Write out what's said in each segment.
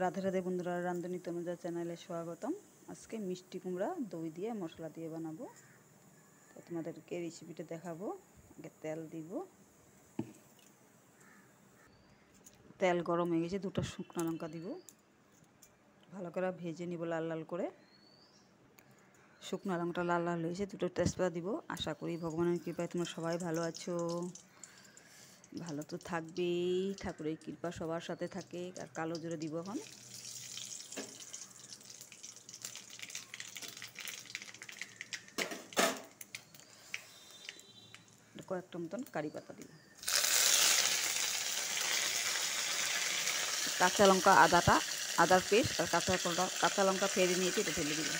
রাধে রাধে বন্ধুরা, রান্ধুনি তনুজা চ্যানেলে স্বাগতম। আজকে মিষ্টি কুমড়া দই দিয়ে মশলা দিয়ে বানাবো। তো তোমাদেরকে রেসিপিটা দেখাবো। আগে তেল দিব, তেল গরম হয়ে গেছে, দুটো শুকনো লঙ্কা দিব, ভালো করে ভেজে নিব লাল লাল করে। শুকনো লঙ্কাটা লাল লাল হয়েছে, দুটো তেজপাতা দিব। আশা করি ভগবানের কৃপায় তোমরা সবাই ভালো আছো, ভালো তো থাকবেই, ঠাকুরের কৃপা সবার সাথে থাকে। আর কালো জিরে দিব এখন। কয়েকটা মতন কারি পাতা দিব, কাঁচা লঙ্কা আদার পেস্ট আর কাঁচা লঙ্কা ফেড়ে নিয়েছি, এটা ঢেলে দিব।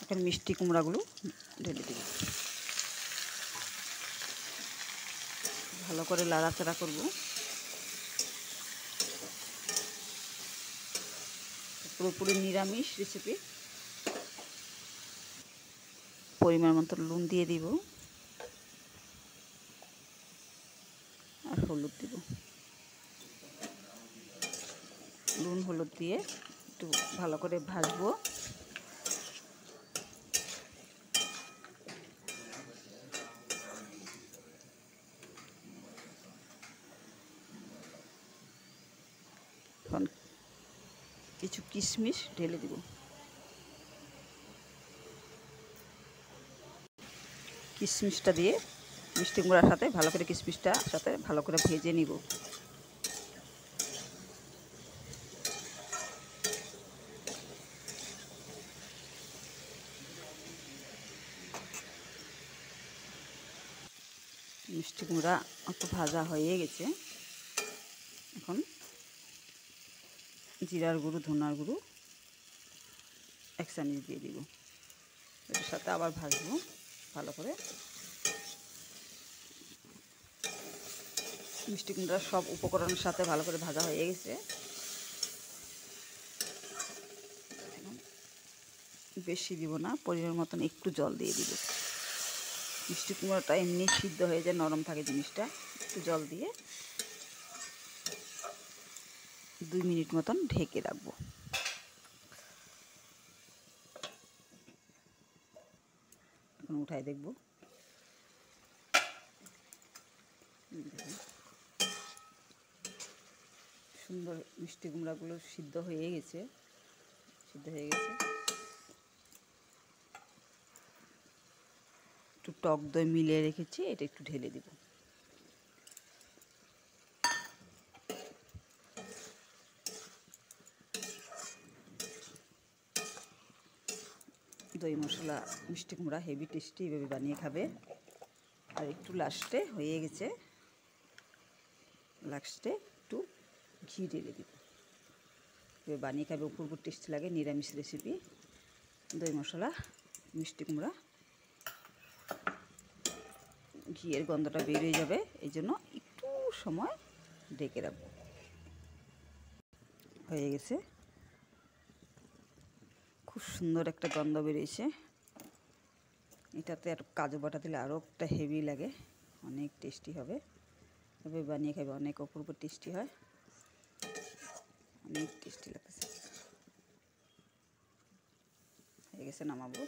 এখন মিষ্টি কুমড়াগুলো ঢেলে দিব, ভালো করে লাড়াচাড়া করব। পুরোপুরি নিরামিষ রেসিপি। পরিমাণ মতো নুন দিয়ে দিব আর হলুদ দিব। নুন হলুদ দিয়ে একটু ভালো করে ভাজবো। এখন কিছু কিশমিশ ঢেলে দিব। কিশমিশটা দিয়ে মিষ্টি কুমড়ার সাথে ভালো করে কিশমিশটার সাথে ভালো করে ভেজে নিব। মিষ্টি কুমড়া একটু ভাজা হয়ে গেছে। এখন জিরার গুঁড়ো, ধনার গুঁড়ো 1 চামচ দিয়ে দিব। এর সাথে আবার ভাজবো ভালো করে। মিষ্টি কুমড়া সব উপকরণের সাথে ভালো করে ভাজা হয়ে গেছে। বেশি দিব না, পরিমাণ মতন একটু জল দিয়ে দিব। মিষ্টি কুমড়াটা এমনি সিদ্ধ হয়ে যায়, নরম থাকে জিনিসটা। একটু জল দিয়ে 2 মিনিট মতন ঢেকে রাখবো। উঠাই দেখব। সুন্দর মিষ্টি কুমড়াগুলো সিদ্ধ হয়ে গেছে। একটু টক দই মিলিয়ে রেখেছি, এটা একটু ঢেলে দিব। দই মশলা মিষ্টি কুমড়া হেভি টেস্টি, এভাবে বানিয়ে খাবে। আর একটু লাস্টে হয়ে গেছে, লাস্টে একটু ঘি ঢেলে দিব। এভাবে বানিয়ে খাবে, অপূর্ব টেস্টি লাগে। নিরামিষ রেসিপি, দই মশলা মিষ্টি কুমড়া। ঘিয়ের গন্ধটা বের হয়ে যাবে, এই জন্য একটু সময় ঢেকে রাখবো। হয়ে গেছে, খুব সুন্দর একটা গন্ধ বেরিয়েছে। এটাতে আর কাজু বাটা দিলে আরও একটা হেভি লাগে, অনেক টেস্টি হবে। এভাবে বানিয়ে খাবে, অনেক অপূর্ব টেস্টি হয়, অনেক টেস্টি লাগতেছে। হয়ে গেছে, নামাবো।